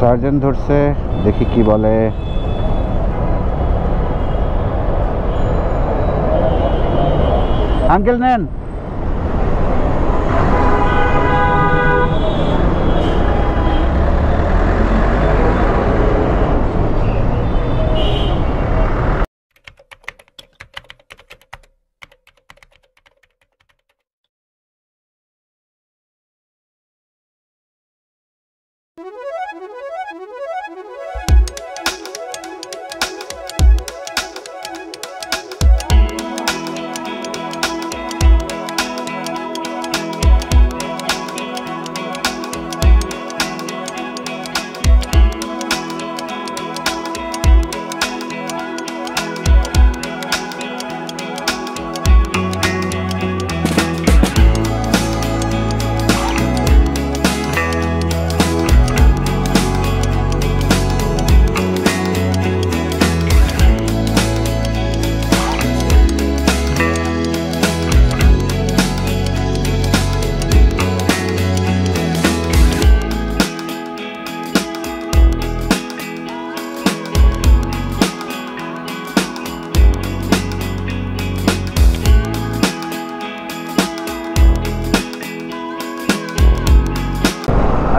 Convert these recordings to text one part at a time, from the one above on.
Sergeant ধরছে, দেখি কি বলে। আঙ্কেল নেন।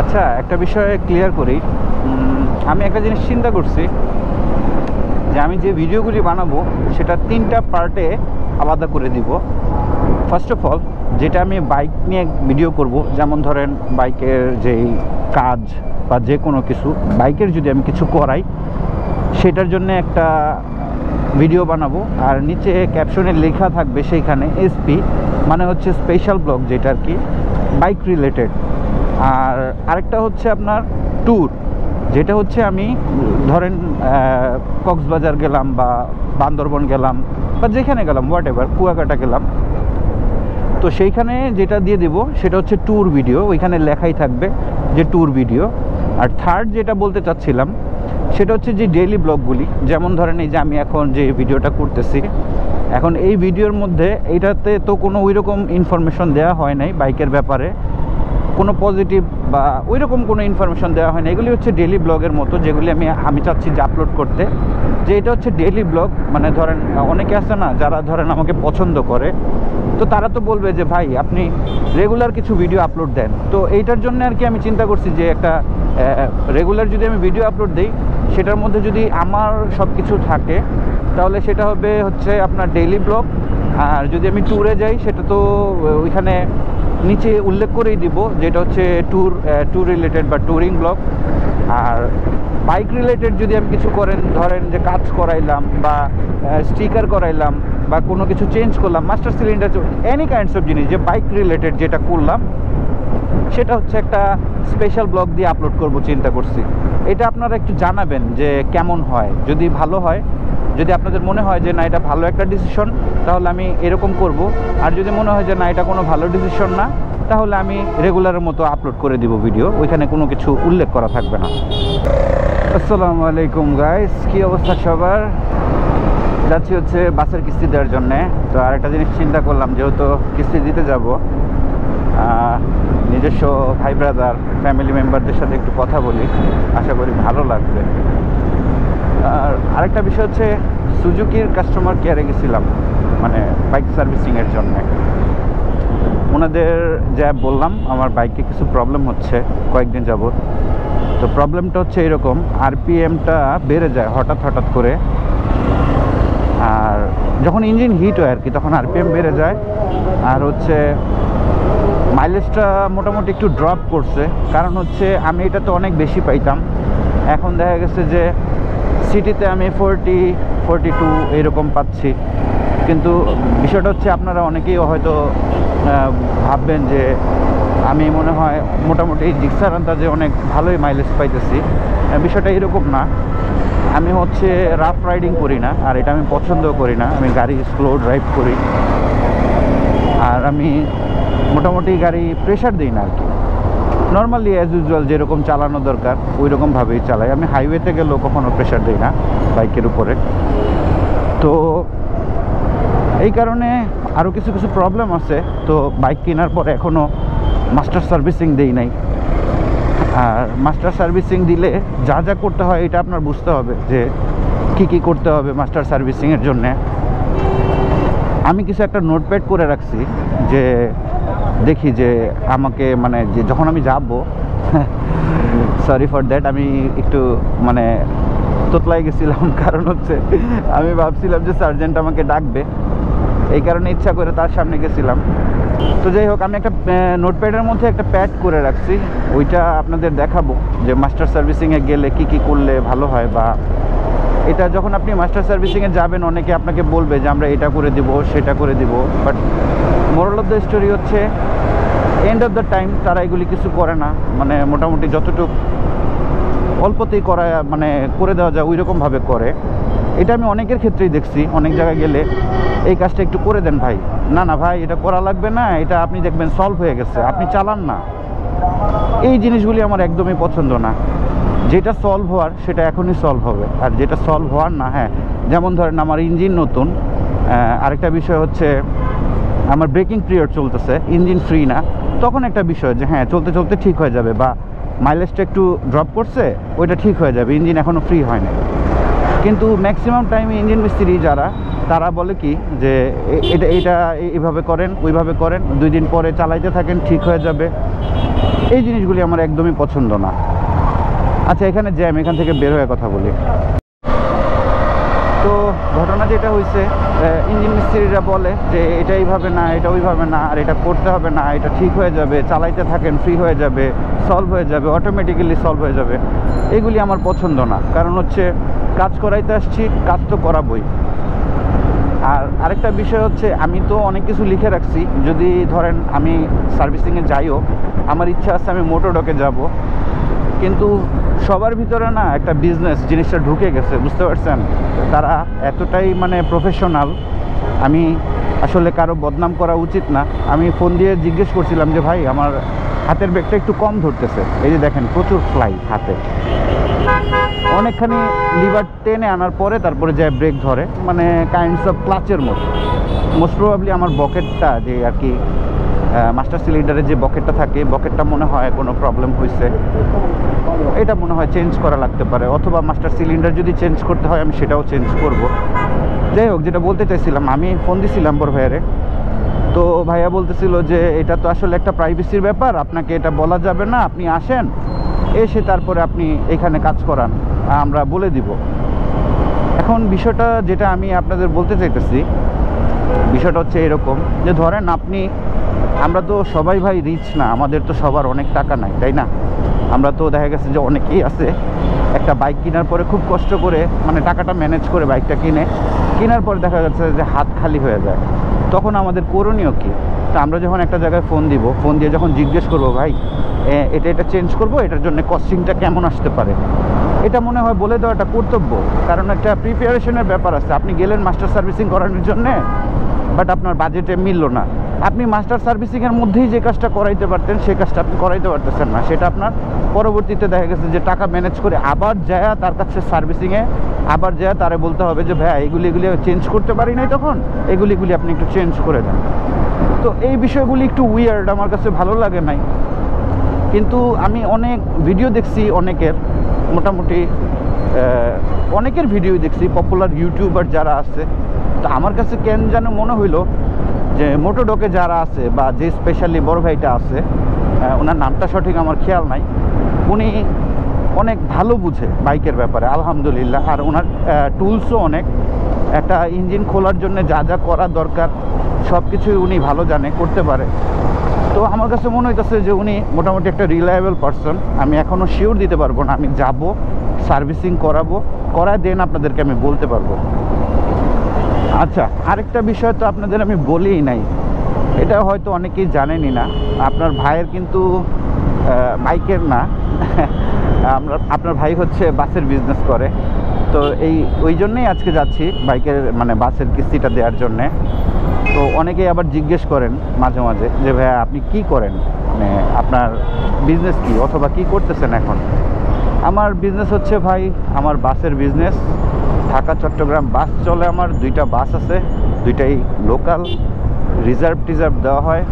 আচ্ছা, একটা বিষয় ক্লিয়ার করি। আমি একটা জিনিস চিন্তা করছি যে আমি যে ভিডিওগুলি বানাবো সেটা 3টা পার্টে আলাদা করে দিব। ফার্স্ট অফ অল, যেটা আমি বাইক নিয়ে ভিডিও করব, যেমন ধরেন বাইকের যেই কাজ বা যে কোনো কিছু, বাইকের যদি আমি কিছু করাই সেটার জন্য একটা ভিডিও বানাবো। আর নিচে ক্যাপশনে লেখা থাকবে সেইখানে এসপি, মানে হচ্ছে স্পেশাল ব্লগ, যেটা আর কি বাইক রিলেটেড। আর আরেকটা হচ্ছে আপনার ট্যুর, যেটা হচ্ছে আমি ধরেন কক্সবাজার গেলাম বা বান্দরবন গেলাম বা যেখানে গেলাম, হোয়াট এভার, কুয়াকাটা গেলাম, তো সেইখানে যেটা দিয়ে দেব সেটা হচ্ছে ট্যুর ভিডিও, ওইখানে লেখাই থাকবে যে ট্যুর ভিডিও। আর থার্ড যেটা বলতে চাচ্ছিলাম সেটা হচ্ছে যে ডেইলি ব্লগগুলি, যেমন ধরেন এই যে আমি এখন যে ভিডিওটা করতেছি, এখন এই ভিডিওর মধ্যে এইটাতে তো কোনো ওইরকম ইনফরমেশন দেওয়া হয় নাই বাইকের ব্যাপারে, কোনো পজিটিভ বা ওইরকম কোনো ইনফরমেশন দেওয়া হয় না। এগুলি হচ্ছে ডেইলি ব্লগের মতো, যেগুলি আমি চাচ্ছি যে আপলোড করতে, যে এটা হচ্ছে ডেইলি ব্লগ। মানে ধরেন অনেকে আছে না যারা ধরেন আমাকে পছন্দ করে, তো তারা তো বলবে যে ভাই আপনি রেগুলার কিছু ভিডিও আপলোড দেন। তো এইটার জন্য আর কি আমি চিন্তা করছি যে একটা রেগুলার যদি আমি ভিডিও আপলোড দিই, সেটার মধ্যে যদি আমার সব কিছু থাকে তাহলে সেটা হবে হচ্ছে আপনার ডেইলি ব্লগ। আর যদি আমি ট্যুরে যাই সেটা তো ওইখানে নিচে উল্লেখ করেই দিব যেটা হচ্ছে ট্যুর রিলেটেড বা ট্যুরিং ব্লগ। আর বাইক রিলেটেড যদি আমি কিছু ধরেন যে কাজ করাইলাম বা স্টিকার করাইলাম বা কোনো কিছু চেঞ্জ করলাম, master cylinder, any kinds of জিনিস যে বাইক রিলেটেড যেটা করলাম, সেটা হচ্ছে একটা স্পেশাল ব্লগ দিয়ে আপলোড করব চিন্তা করছি। এটা আপনারা একটু জানাবেন যে কেমন হয়। যদি ভালো হয়, যদি আপনাদের মনে হয় যে না এটা ভালো একটা ডিসিশন, তাহলে আমি এরকম করব। আর যদি মনে হয় যে না এটা কোনো ভালো ডিসিশন না, তাহলে আমি রেগুলারের মতো আপলোড করে দিব ভিডিও, ওইখানে কোনো কিছু উল্লেখ করা থাকবে না। আসসালামু আলাইকুম গাইস, কী অবস্থা সবার? যাচ্ছি হচ্ছে বাসের কিস্তি দেওয়ার জন্যে। তো আরেকটা জিনিস চিন্তা করলাম, যেহেতু কিস্তি দিতে যাব, নিজস্ব ভাই ব্রাদার ফ্যামিলি মেম্বারদের সাথে একটু কথা বলি, আশা করি ভালো লাগবে। আর আরেকটা বিষয় হচ্ছে সুজুকির কাস্টমার কেয়ারে গেছিলাম, মানে বাইক সার্ভিসিংয়ের জন্যে। ওনাদের যা বললাম আমার বাইকে কিছু প্রবলেম হচ্ছে কয়েকদিন যাবত। তো প্রবলেমটা হচ্ছে এরকম, আরপিএমটা বেড়ে যায় হঠাৎ করে। আর যখন ইঞ্জিন হিট হয় আর কি, তখন আরপিএম বেড়ে যায়। আর হচ্ছে মাইলেজটা মোটামুটি একটু ড্রপ করছে, কারণ হচ্ছে আমি এটাতে অনেক বেশি পাইতাম, এখন দেখা গেছে যে সিটিতে আমি 40-42 এরকম পাচ্ছি। কিন্তু বিষয়টা হচ্ছে আপনারা অনেকেই হয়তো ভাববেন যে আমি মনে হয় মোটামুটি জিক্সার আন্দাজে অনেক ভালোই মাইলেজ পাইতেছি। বিষয়টা এরকম না। আমি হচ্ছে রাফ রাইডিং করি না, আর এটা আমি পছন্দও করি না। আমি গাড়ি স্লো ড্রাইভ করি, আর আমি মোটামুটি গাড়ি প্রেশার দিই না আর কি। নর্মালি অ্যাজ ইউজুয়াল যেরকম চালানো দরকার ওই রকমভাবেই চালাই। আমি হাইওয়েতে গেলেও কখনো প্রেশার দিই না বাইকের উপরে। তো এই কারণে আরও কিছু প্রবলেম আছে। তো বাইক কেনার পর এখনও মাস্টার সার্ভিসিং দেই নাই। আর মাস্টার সার্ভিসিং দিলে যা যা করতে হয় এটা আপনার বুঝতে হবে যে কি করতে হবে মাস্টার সার্ভিসিংয়ের জন্যে। আমি কিছু একটা নোটপ্যাড করে রাখছি যে দেখি যে আমাকে মানে যে যখন আমি যাব, সরি ফর দ্যাট, আমি একটু মানে তোতলাই গেছিলাম, কারণ হচ্ছে আমি ভাবছিলাম যে সার্জেন্ট আমাকে ডাকবে, এই কারণে ইচ্ছা করে তার সামনে গেছিলাম। তো যাই হোক, আমি একটা নোটপ্যাডের মধ্যে একটা প্যাড করে রাখছি, ওইটা আপনাদের দেখাবো যে মাস্টার সার্ভিসিংয়ে গেলে কি করলে ভালো হয়। বা এটা যখন আপনি মাস্টার সার্ভিসিংয়ে যাবেন অনেকে আপনাকে বলবে যে আমরা এটা করে দিব সেটা করে দিব, but moral of the story হচ্ছে এন্ড অফ দ্য টাইম তারা এগুলি কিছু করে না। মানে মোটামুটি যতটুকু অল্পতেই করা মানে করে দেওয়া যায় ওই রকমভাবে করে। এটা আমি অনেকের ক্ষেত্রেই দেখছি, অনেক জায়গায় গেলে এই কাজটা একটু করে দেন ভাই, না ভাই এটা করা লাগবে না, এটা আপনি দেখবেন সলভ হয়ে গেছে, আপনি চালান না। এই জিনিসগুলি আমার একদমই পছন্দ না। যেটা সলভ হওয়ার সেটা এখনই সলভ হবে, আর যেটা সলভ হওয়ার না, হ্যাঁ যেমন ধরেন আমার ইঞ্জিন নতুন, আরেকটা বিষয় হচ্ছে আমার ব্রেকিং পিরিয়ড চলতেছে, ইঞ্জিন ফ্রি না, তখন একটা বিষয় যে হ্যাঁ চলতে চলতে ঠিক হয়ে যাবে, বা মাইলেজটা একটু ড্রপ করছে ওইটা ঠিক হয়ে যাবে, ইঞ্জিন এখনও ফ্রি হয় না। কিন্তু ম্যাক্সিমাম টাইমে ইঞ্জিন মিস্ত্রি যারা, তারা বলে কি যে এইটা এইভাবে করেন ওইভাবে করেন, 2 দিন পরে চালাইতে থাকেন ঠিক হয়ে যাবে। এই জিনিসগুলি আমার একদমই পছন্দ না। আচ্ছা, এখানে জ্যাম, এখান থেকে বের হয়ে কথা বলি। তো ঘটনা যেটা হয়েছে, ইঞ্জিন মিস্ত্রিরা বলে যে এটা এইভাবে না, এটা ওইভাবে না, আর এটা করতে হবে না, এটা ঠিক হয়ে যাবে, চালাইতে থাকেন ফ্রি হয়ে যাবে, সলভ হয়ে যাবে, অটোমেটিক্যালি সলভ হয়ে যাবে। এগুলি আমার পছন্দ না, কারণ হচ্ছে কাজ করাইতে আসছি, কাজ তো করাবই। আর আরেকটা বিষয় হচ্ছে আমি তো অনেক কিছু লিখে রাখছি, যদি ধরেন আমি সার্ভিসিংয়ে যাইও, আমার ইচ্ছা আছে আমি মোটোডকে যাব, কিন্তু সবার ভিতরে না একটা বিজনেস জিনিসটা ঢুকে গেছে, বুঝতে পারছেন? তারা এতটাই মানে প্রফেশনাল, আমি আসলে কারো বদনাম করা উচিত না। আমি ফোন দিয়ে জিজ্ঞেস করছিলাম যে ভাই আমার হাতের ব্রেকটা একটু কম ধরতেছে, এই যে দেখেন প্রচুর ফ্লাই হাতে, অনেকখানি লিভার টেনে আনার পরে তারপরে যায় ব্রেক ধরে, মানে কাইন্ডস অফ ক্লাচের মতো। মোস্ট প্রবাবলি আমার বকেটটা যে আর কি মাস্টার সিলিন্ডারে যে বকেটটা থাকে, বকেটটা মনে হয় কোনো প্রবলেম হয়েছে, এটা মনে হয় চেঞ্জ করা লাগতে পারে, অথবা মাস্টার সিলিন্ডার যদি চেঞ্জ করতে হয় আমি সেটাও চেঞ্জ করব। যাই হোক, যেটা বলতে চাইছিলাম, আমি ফোন দিছিলাম বড় ভাইয়ারে, তো ভাইয়া বলতেছিল যে এটা তো আসলে একটা প্রাইভেসির ব্যাপার, আপনাকে এটা বলা যাবে না, আপনি আসেন, এসে তারপরে আপনি এখানে কাজ করান, আমরা বলে দিব। এখন বিষয়টা যেটা আমি আপনাদের বলতে চাইতেছি, বিষয়টা হচ্ছে এরকম যে ধরেন আপনি, আমরা তো সবাই ভাই রিচ না, আমাদের তো সবার অনেক টাকা নাই, তাই না? আমরা তো দেখা গেছে যে অনেকেই আছে একটা বাইক কেনার পরে খুব কষ্ট করে মানে টাকাটা ম্যানেজ করে বাইকটা কেনার পরে দেখা যাচ্ছে যে হাত খালি হয়ে যায়। তখন আমাদের করণীয় কী? তো আমরা যখন একটা জায়গায় ফোন দিব, ফোন দিয়ে যখন জিজ্ঞেস করবো ভাই এটা চেঞ্জ করব, এটার জন্য কস্টিংটা কেমন আসতে পারে, এটা মনে হয় বলে দেওয়াটা কর্তব্য। কারণ একটা প্রিপারেশনের ব্যাপার আছে। আপনি গেলেন মাস্টার সার্ভিসিং করানোর জন্যে, বাট আপনার বাজেটে মিলল না, আপনি মাস্টার সার্ভিসিংয়ের মধ্যেই যে কাজটা করাইতে পারতেন সেই কাজটা আপনি করাইতে পারতেছেন না, সেটা আপনার পরবর্তীতে দেখা গেছে যে টাকা ম্যানেজ করে আবার যায় তার কাছে সার্ভিসিংয়ে, আবার যায় তারে বলতে হবে যে ভাই এগুলি চেঞ্জ করতে পারি নাই, তখন এগুলি আপনি একটু চেঞ্জ করে দেন। তো এই বিষয়গুলি একটু উইয়ার্ড, আমার কাছে ভালো লাগে নাই। কিন্তু আমি অনেক ভিডিও দেখছি, অনেকের মোটামুটি অনেকের ভিডিও দেখছি, পপুলার ইউটিউবার যারা আছে। তো আমার কাছে কেন যেন মনে হইলো যে মোটোডকে যারা আছে, বা যে স্পেশালি বড় ভাইটা আছে, ওনার নামটা সঠিক আমার খেয়াল নাই, উনি অনেক ভালো বুঝে বাইকের ব্যাপারে আলহামদুলিল্লাহ। আর ওনার টুলসও অনেক, একটা ইঞ্জিন খোলার জন্য যা যা করা দরকার সব কিছুই উনি ভালো জানে, করতে পারে। তো আমার কাছে মনে হইতেছে যে উনি মোটামুটি একটা রিলায়েবল পারসন। আমি এখনও শিওর দিতে পারবো না, আমি যাব সার্ভিসিং করায় দেন আপনাদেরকে আমি বলতে পারবো। আচ্ছা, আরেকটা বিষয় তো আপনাদের আমি বলিই নাই, এটা হয়তো অনেকেই জানেনই না। আপনার ভাইয়ের কিন্তু বাইকের না, আপনার ভাই হচ্ছে বাসের বিজনেস করে। তো ওই জন্যেই আজকে যাচ্ছি বাইকের মানে বাসের কিস্তিটা দেওয়ার জন্যে। তো অনেকেই আবার জিজ্ঞেস করেন মাঝে মাঝে যে ভাইয়া আপনি কি করেন, মানে আপনার বিজনেস কি, অথবা কি করতেছেন এখন? আমার বিজনেস হচ্ছে ভাই, আমার বাসের বিজনেস। ঢাকা চট্টগ্রাম বাস চলে আমার, 2টা বাস আছে, 2টাই লোকাল, রিজার্ভ দেওয়া হয়।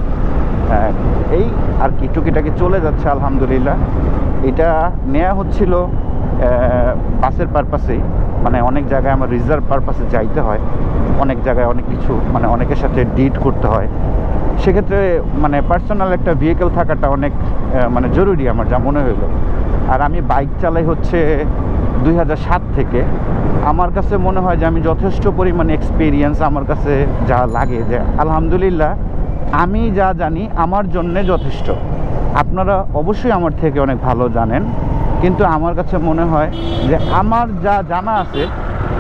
এই আর কি টুকিটাকি চলে যাচ্ছে আলহামদুলিল্লাহ। এটা নেওয়া হচ্ছিল বাসের পারপাসেই, মানে অনেক জায়গায় আমার রিজার্ভ পারপাসে যাইতে হয়, অনেক জায়গায় অনেক কিছু মানে অনেকের সাথে ডিট করতে হয়, সেক্ষেত্রে মানে পার্সোনাল একটা ভেহিকেল থাকাটা অনেক মানে জরুরি আমার যা মনে হইলো। আর আমি বাইক চালাই হচ্ছে 2007 থেকে। আমার কাছে মনে হয় যে আমি যথেষ্ট পরিমাণে এক্সপিরিয়েন্স আমার কাছে যা লাগে, যে আলহামদুলিল্লাহ আমি যা জানি আমার জন্যে যথেষ্ট। আপনারা অবশ্যই আমার থেকে অনেক ভালো জানেন, কিন্তু আমার কাছে মনে হয় যে আমার যা জানা আছে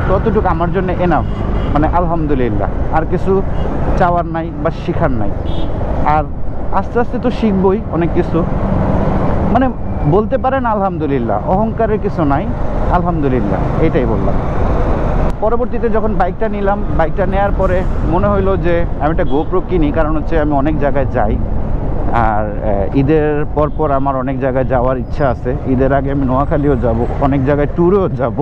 ততটুকু আমার জন্য এনাফ, মানে আলহামদুলিল্লাহ। আর কিছু চাওয়ার নাই বা শেখার নাই। আর আস্তে আস্তে তো শিখবই অনেক কিছু, মানে বলতে পারেন আলহামদুলিল্লাহ, অহংকারের কিছু নাই, আলহামদুলিল্লাহ এটাই বললাম। পরবর্তীতে যখন বাইকটা নিলাম, বাইকটা নেওয়ার পরে মনে হইলো যে আমি একটা গোপ্রো কিনি, কারণ হচ্ছে আমি অনেক জায়গায় যাই। আর ঈদের পরপর আমার অনেক জায়গায় যাওয়ার ইচ্ছা আছে। ঈদের আগে আমি নোয়াখালীও যাব, অনেক জায়গায় ট্যুরেও যাব।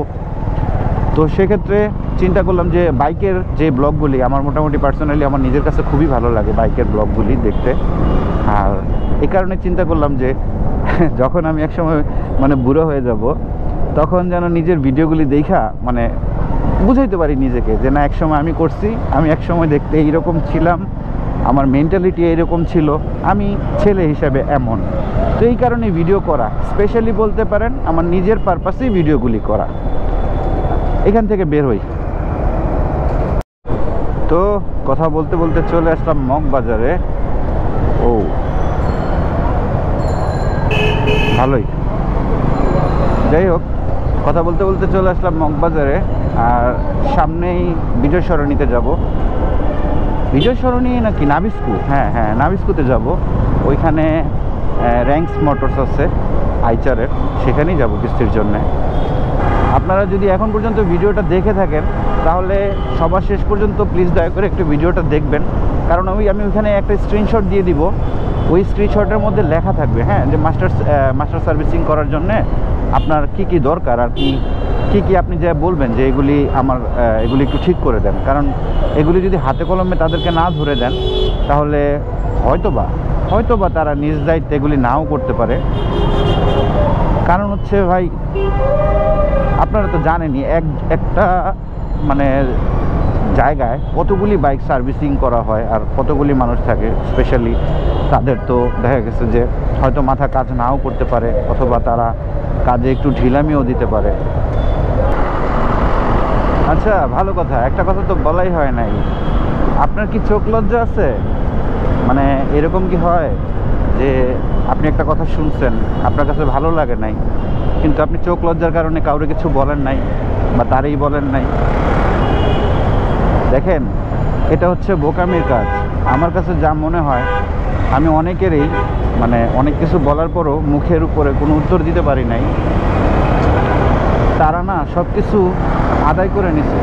তো সেক্ষেত্রে চিন্তা করলাম যে বাইকের যে ব্লগগুলি আমার মোটামুটি পার্সোনালি আমার নিজের কাছে খুবই ভালো লাগে বাইকের ব্লগগুলি দেখতে। আর এই কারণে চিন্তা করলাম যে যখন আমি একসময় মানে বুড়ো হয়ে যাব, তখন যেন নিজের ভিডিওগুলি দেখা মানে বুঝাইতে পারি নিজেকে যে না, একসময় আমি করছি, আমি একসময় দেখতে এইরকম ছিলাম, আমার মেন্টালিটি এইরকম ছিল, আমি ছেলে হিসাবে এমন। তো এই কারণে ভিডিও করা, স্পেশালি বলতে পারেন আমার নিজের পারপাসেই ভিডিওগুলি করা। এখান থেকে বের হই। তো কথা বলতে বলতে চলে আসলাম মগবাজারে। ও ভালোই, যাই হোক, কথা বলতে বলতে চলে আসলাম মগবাজারে। আর সামনেই বিজয় সরণিতে যাব। বিজয় সরণি নাকি নাবিস্কু, হ্যাঁ হ্যাঁ নাবিস্কুতে যাব। ওইখানে র্যাঙ্কস মোটরস আছে আইচারের, সেখানেই যাব কিস্তির জন্যে। আপনারা যদি এখন পর্যন্ত ভিডিওটা দেখে থাকেন তাহলে সবার শেষ পর্যন্ত প্লিজ দয়া করে একটু ভিডিওটা দেখবেন, কারণ আমি ওইখানে একটা স্ক্রিনশট দিয়ে দিব। ওই স্ক্রিনশটের মধ্যে লেখা থাকবে হ্যাঁ যে মাস্টার সার্ভিসিং করার জন্যে আপনার কি কি দরকার, আর কি আপনি যা বলবেন যে এগুলি আমার এগুলি একটু ঠিক করে দেন। কারণ এগুলি যদি হাতে কলমে তাদেরকে না ধরে দেন তাহলে হয়তোবা তারা নিজ দায়িত্বে এগুলি নাও করতে পারে। কারণ হচ্ছে ভাই, আপনারা তো জানেনই একটা মানে জায়গায় কতগুলি বাইক সার্ভিসিং করা হয় আর কতগুলি মানুষ থাকে, স্পেশালি তাদের তো দেখা গেছে যে হয়তো মাথা কাজ নাও করতে পারে, অথবা তারা কাজে একটু ঢিলামিও দিতে পারে। আচ্ছা ভালো কথা, একটা কথা তো বলাই হয় নাই, আপনার কি চোখ লজ্জা আছে? মানে এরকম কি হয় যে আপনি একটা কথা শুনছেন, আপনার কাছে ভালো লাগে নাই, কিন্তু আপনি চোখ লজ্জার কারণে কাউরে কিছু বলেন নাই বা তারই বলেন নাই? দেখেন, এটা হচ্ছে বোকামির কাজ। আমার কাছে যা মনে হয়, আমি অনেকেরই মানে অনেক কিছু বলার পরও মুখের উপরে কোনো উত্তর দিতে পারি নাই। তারা না সব কিছু আদায় করে নিছে,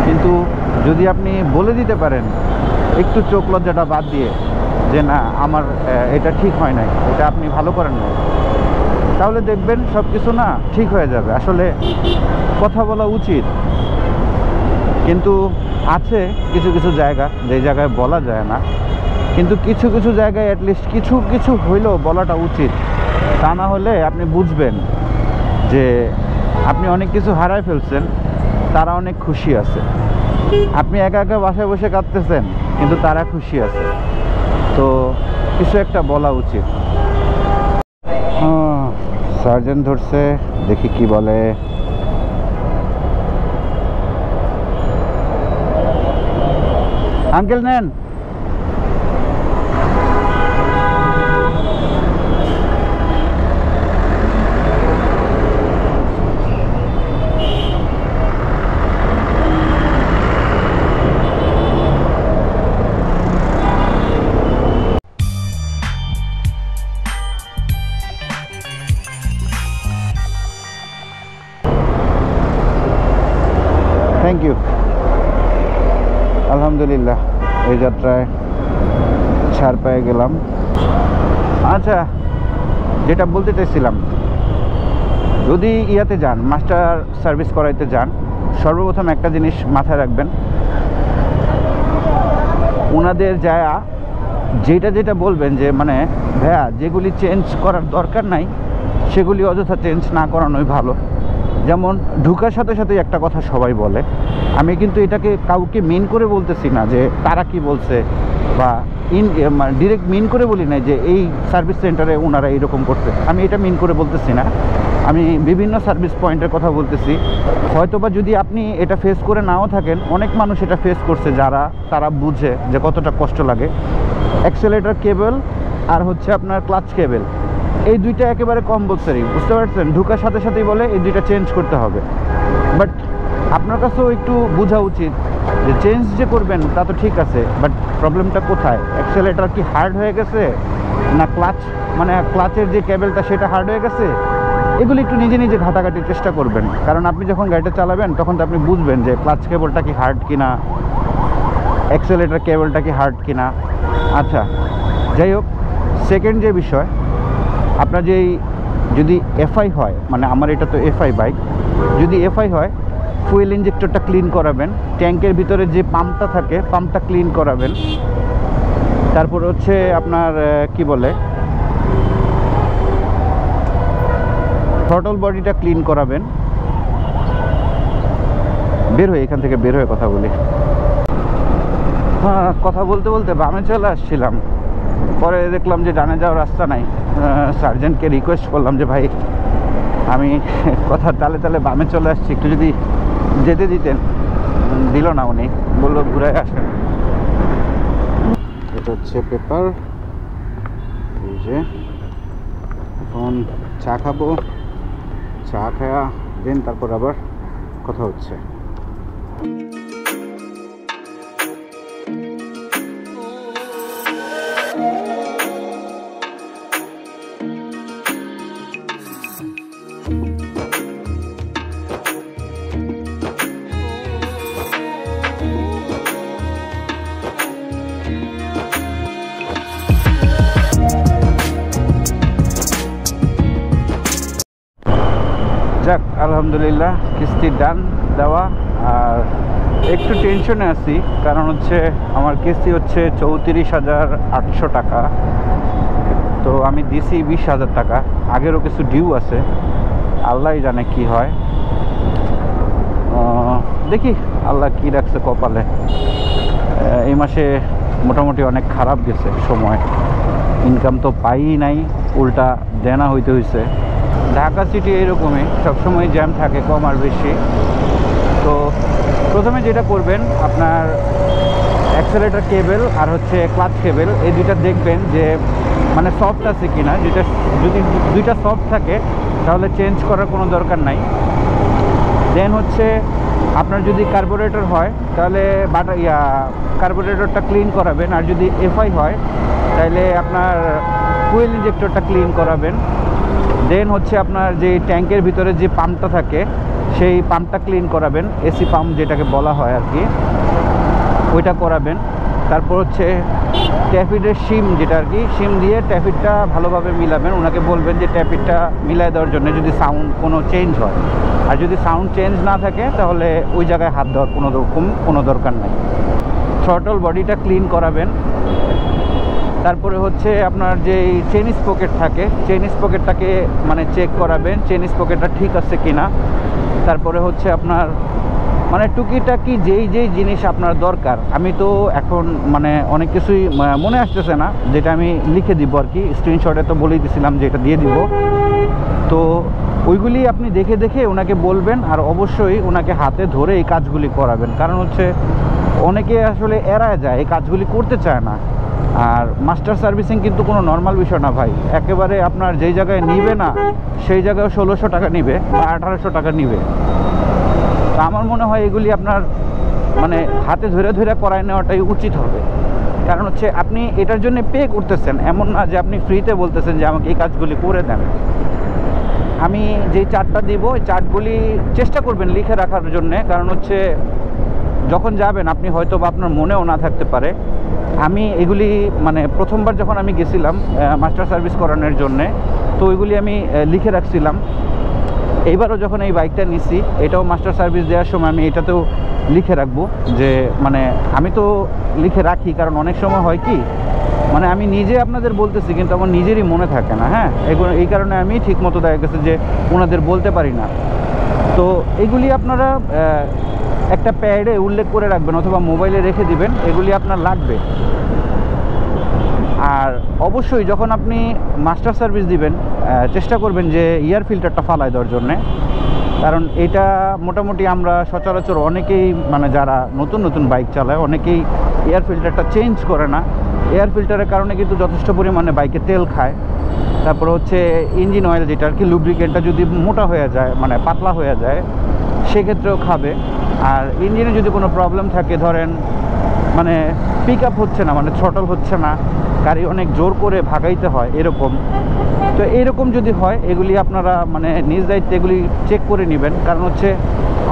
কিন্তু যদি আপনি বলে দিতে পারেন একটু চোখ লজ্জাটা বাদ দিয়ে যে না আমার এটা ঠিক হয় নাই, এটা আপনি ভালো করেন না, তাহলে দেখবেন সব কিছু না ঠিক হয়ে যাবে। আসলে কথা বলা উচিত, কিন্তু আছে কিছু কিছু জায়গা যে জায়গায় বলা যায় না, কিন্তু কিছু কিছু জায়গায় অ্যাটলিস্ট কিছু হইলেও বলাটা উচিত। তা না হলে আপনি বুঝবেন যে আপনি অনেক কিছু হারায় ফেলছেন, তারা অনেক খুশি আছে। আপনি একা একা বাসায় বসে কাঁদতেছেন, কিন্তু তারা খুশি আছে। তো কিছু একটা বলা উচিত। সার্জেন্ট ধরছে, দেখি কি বলে। আঙ্কেল নেন। Thank you. আলহামদুলিল্লাহ এই যাত্রায় ছাড় পেয়ে গেলাম। আচ্ছা, যেটা বলতে চাইছিলাম, যদি ইয়াতে যান, মাস্টার সার্ভিস করাইতে যান, সর্বপ্রথম একটা জিনিস মাথায় রাখবেন, ওনাদের যেটা বলবেন যে মানে ভাইয়া যেগুলি চেঞ্জ করার দরকার নাই সেগুলি অযথা চেঞ্জ না করানোই ভালো। যেমন ঢুকার সাথে সাথেই একটা কথা সবাই বলে, আমি কিন্তু এটাকে কাউকে মিন করে বলতেছি না যে তারা কি বলছে, বা ডিরেক্ট মিন করে বলি না যে এই সার্ভিস সেন্টারে ওনারা এইরকম করছে, আমি এটা মিন করে বলতেছি না। আমি বিভিন্ন সার্ভিস পয়েন্টের কথা বলতেছি। হয়তোবা যদি আপনি এটা ফেস করে নাও থাকেন, অনেক মানুষ এটা ফেস করছে তারা বুঝে যে কতটা কষ্ট লাগে। অ্যাক্সেলেটর কেবল আর হচ্ছে আপনার ক্লাচ কেবল, এই দুইটা একেবারে কম্পালসারি, বুঝতে পারছেন? ঢুকার সাথে সাথেই বলে এই দুইটা চেঞ্জ করতে হবে। বাট আপনার কাছেও একটু বোঝা উচিত যে চেঞ্জ যে করবেন তা তো ঠিক আছে, বাট প্রবলেমটা কোথায়? অ্যাক্সেলেটর কি হার্ড হয়ে গেছে, না ক্লাচের যে কেবলটা সেটা হার্ড হয়ে গেছে? এগুলি একটু নিজে নিজে ঘাটাঘাটির চেষ্টা করবেন, কারণ আপনি যখন গাড়িটা চালাবেন তখন তো আপনি বুঝবেন যে ক্লাচ কেবলটা কি হার্ড কিনা, অ্যাক্সেলেটর কেবলটা কি হার্ড কিনা। আচ্ছা, যাই হোক, সেকেন্ড যে বিষয়, আপনার যদি এফআই হয়, মানে আমার এটা তো এফআই বাইক, যদি এফআই হয় ফুয়েল ইঞ্জেক্টরটা ক্লিন করাবেন, ট্যাঙ্কের ভিতরে যে পাম্পটা থাকে পাম্পটা ক্লিন করাবেন। তারপর হচ্ছে আপনার কি বলে, থ্রটল বডিটা ক্লিন করাবেন। এখান থেকে বের হয়ে কথা বলি। হ্যাঁ, কথা বলতে বলতে বামে চলে আসছিলাম, পরে দেখলাম যে ডানে যাওয়ার রাস্তা নাই। সার্জেন্টকে রিকোয়েস্ট করলাম যে ভাই আমি কথা তালে তালে বামে চলে আসছি, একটু যদি যেতে দিতেন। দিল না, উনি বললো ঘুরে আসেন। এটা হচ্ছে পেপার। এই যে এখন চা খাবো, চা খাওয়া দেন তারপর আবার কথা হচ্ছে। যাক, আলহামদুলিল্লাহ কিস্তি ডান দেওয়া। আর একটু টেনশনে আছি, কারণ হচ্ছে আমার কিস্তি হচ্ছে 34,800 টাকা। তো আমি দিছি 20,000 টাকা, আগেরও কিছু ডিউ আছে, আল্লাহ জানে কি হয়। দেখি আল্লাহ কি রাখছে কপালে। এই মাসে মোটামুটি অনেক খারাপ গেছে সময়, ইনকাম তো পাই নাই, উল্টা দেনা হইতে হয়েছে। ঢাকা সিটি এরকমই, সবসময় জ্যাম থাকে কম আর বেশি। তো প্রথমে যেটা করবেন, আপনার অ্যাক্সেলেটর কেবল আর হচ্ছে ক্লাচ কেবল, এই দুইটা দেখবেন যে মানে সফট আছে কিনা। যদি দুইটা সফট থাকে তাহলে চেঞ্জ করার কোনো দরকার নাই। দেন হচ্ছে আপনার যদি কার্বোরেটর হয় তাহলে কার্বোরেটরটা ক্লিন করাবেন, আর যদি এফআই হয় তাহলে আপনার ফুয়েল ইঞ্জেক্টরটা ক্লিন করাবেন। দেন হচ্ছে আপনার যে ট্যাঙ্কের ভিতরে যে পাম্পটা থাকে সেই পাম্পটা ক্লিন করাবেন, এসি পাম্প যেটাকে বলা হয় আর কি, ওইটা করাবেন। তারপর হচ্ছে ট্যাপিডের সিম, যেটা আর কি, সিম দিয়ে ট্যাপিডটা ভালোভাবে মিলাবেন। ওনাকে বলবেন যে ট্যাপিডটা মিলাই দেওয়ার জন্য যদি সাউন্ড কোনো চেঞ্জ হয়, আর যদি সাউন্ড চেঞ্জ না থাকে তাহলে ওই জায়গায় হাত দেওয়ার কোনো দরকার নাই। থ্রটল বডিটা ক্লিন করাবেন। তারপরে হচ্ছে আপনার যে চেন স্পকেট থাকে, চেন স্পকেটটাকে মানে চেক করাবেন, চেন স্পকেটটা ঠিক আছে কিনা। তারপরে হচ্ছে আপনার মানে টুকিটাকি যেই জিনিস আপনার দরকার, আমি তো এখন মানে অনেক কিছুই মনে আসতেছে না, যেটা আমি লিখে দিব আর কি, স্ক্রিনশটে তো বলেই দিছিলাম যে এটা দিয়ে দিব। তো ওইগুলি আপনি দেখে দেখে ওনাকে বলবেন, আর অবশ্যই ওনাকে হাতে ধরে এই কাজগুলি করাবেন। কারণ হচ্ছে অনেকে আসলে এড়ায় যায়, এই কাজগুলি করতে চায় না। আর মাস্টার সার্ভিসিং কিন্তু কোনো নর্মাল বিষয় না ভাই, একেবারে আপনার যেই জায়গায় নিবে না সেই জায়গায় 1600 টাকা নিবে বা 1800 টাকা নিবে। তো আমার মনে হয় এগুলি আপনার মানে হাতে ধরে ধরে করায় নেওয়াটাই উচিত হবে। কারণ হচ্ছে আপনি এটার জন্য পে করতেছেন, এমন না যে আপনি ফ্রিতে বলতেছেন যে আমাকে এই কাজগুলি করে দেন। আমি যেই চার্টটা দিব ওই চার্টগুলি চেষ্টা করবেন লিখে রাখার জন্যে, কারণ হচ্ছে যখন যাবেন আপনি হয়তো বা আপনার মনেও না থাকতে পারে। আমি এগুলি মানে প্রথমবার যখন আমি গেছিলাম মাস্টার সার্ভিস করানোর জন্যে, তো ওইগুলি আমি লিখে রাখছিলাম। এইবারও যখন এই বাইকটা নিছি, এটাও মাস্টার সার্ভিস দেওয়ার সময় আমি এটাতেও লিখে রাখবো যে মানে আমি তো লিখে রাখি, কারণ অনেক সময় হয় কি মানে আমি নিজে আপনাদের বলতেছি কিন্তু আমার নিজেরই মনে থাকে না। হ্যাঁ, এই কারণে আমি ঠিক মতো দেখা গেছে যে ওনাদের বলতে পারি না। তো এগুলি আপনারা একটা প্যাডে উল্লেখ করে রাখবেন অথবা মোবাইলে রেখে দিবেন, এগুলি আপনার লাগবে। আর অবশ্যই যখন আপনি মাস্টার সার্ভিস দিবেন চেষ্টা করবেন যে এয়ার ফিল্টারটা ফালাই দেওয়ার জন্যে, কারণ এটা মোটামুটি আমরা সচরাচর অনেকেই মানে যারা নতুন নতুন বাইক চালায় অনেকেই এয়ার ফিল্টারটা চেঞ্জ করে না। এয়ার ফিল্টারের কারণে কিন্তু যথেষ্ট পরিমাণে বাইকে তেল খায়। তারপরে হচ্ছে ইঞ্জিন অয়েল যেটা আর কি লুব্রিকেন্টটা যদি মোটা হয়ে যায় মানে পাতলা হয়ে যায় সেক্ষেত্রেও খাবে। আর ইঞ্জিনে যদি কোনো প্রবলেম থাকে, ধরেন মানে পিক আপ হচ্ছে না, মানে থ্রটল হচ্ছে না, গাড়ি অনেক জোর করে ভাগাইতে হয় এরকম, তো এইরকম যদি হয় এগুলি আপনারা মানে নিজ দায়িত্বে এগুলি চেক করে নেবেন। কারণ হচ্ছে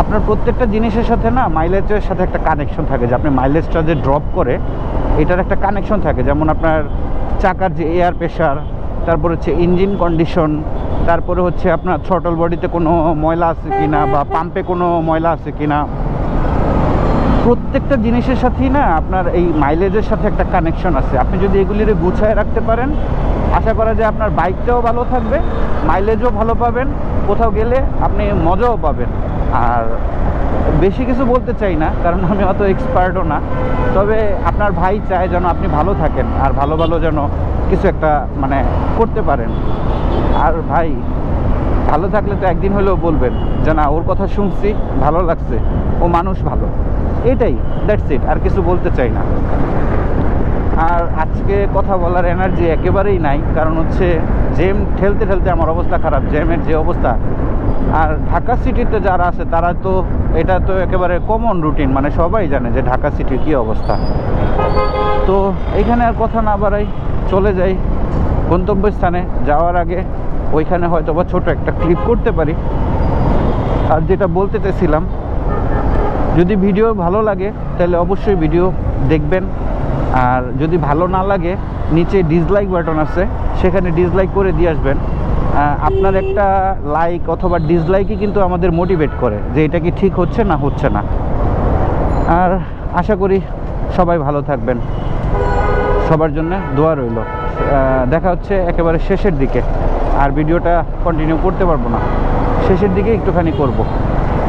আপনার প্রত্যেকটা জিনিসের সাথে না মাইলেজের সাথে একটা কানেকশন থাকে, যে আপনি মাইলেজটা যে ড্রপ করে এটার একটা কানেকশন থাকে। যেমন আপনার চাকার যে এয়ার প্রেশার, তারপর হচ্ছে ইঞ্জিন কন্ডিশন, তারপরে হচ্ছে আপনার থ্রটল বডিতে কোনো ময়লা আছে কি না বা পাম্পে কোনো ময়লা আছে কি না, প্রত্যেকটা জিনিসের সাথেই না আপনার এই মাইলেজের সাথে একটা কানেকশন আছে। আপনি যদি এগুলির গুছায় রাখতে পারেন, আশা করা যায় আপনার বাইকটাও ভালো থাকবে, মাইলেজও ভালো পাবেন, কোথাও গেলে আপনি মজাও পাবেন। আর বেশি কিছু বলতে চাই না কারণ আমি অত এক্সপার্টও না, তবে আপনার ভাই চায় যেন আপনি ভালো থাকেন আর ভালো ভালো যেন কিছু একটা মানে করতে পারেন। আর ভাই ভালো থাকলে তো একদিন হলেও বলবেন যে না ওর কথা শুনছি, ভালো লাগছে, ও মানুষ ভালো, এটাই, দ্যাটস ইট, আর কিছু বলতে চাই না। আর আজকে কথা বলার এনার্জি একেবারেই নাই, কারণ হচ্ছে জ্যাম ঠেলতে ঠেলতে আমার অবস্থা খারাপ, জ্যামের যে অবস্থা। আর ঢাকা সিটিতে যারা আছে তারা তো এটা তো একেবারে কমন রুটিন, মানে সবাই জানে যে ঢাকা সিটির কী অবস্থা। তো এখানে আর কথা না বাড়াই, চলে যাই গন্তব্যস্থানে। যাওয়ার আগে ওইখানে হয়তো বা ছোটো একটা ক্লিপ করতে পারি। আর যেটা বলতে চেয়েছিলাম, যদি ভিডিও ভালো লাগে তাহলে অবশ্যই ভিডিও দেখবেন, আর যদি ভালো না লাগে নিচে ডিসলাইক বাটন আছে, সেখানে ডিসলাইক করে দিয়ে আসবেন। আপনার একটা লাইক অথবা ডিসলাইকই কিন্তু আমাদের মোটিভেট করে যে এটা কি ঠিক হচ্ছে না হচ্ছে না। আর আশা করি সবাই ভালো থাকবেন, সবার জন্য দোয়া রইল। দেখা হচ্ছে একেবারে শেষের দিকে, আর ভিডিওটা কন্টিনিউ করতে পারবো না, শেষের দিকে একটুখানি করব।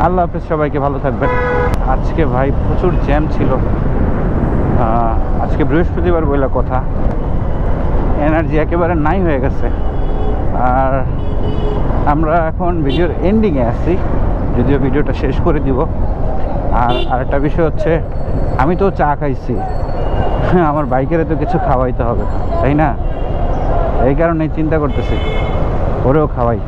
আল্লাহ হাফেজ, সবাইকে ভালো থাকবেন। আজকে ভাই প্রচুর জ্যাম ছিল, আজকে বৃহস্পতিবার বলে কথা, এনার্জি একেবারে নাই হয়ে গেছে। আর আমরা এখন ভিডিওর এন্ডিংয়ে আছি, যদিও ভিডিওটা শেষ করে দিব। আর আরেকটা বিষয় হচ্ছে আমি তো চা খাইছি, আমার বাইকের তো কিছু খাওয়াইতে হবে তাই না, এই কারণেই চিন্তা করতেছি ওরেও খাওয়াই।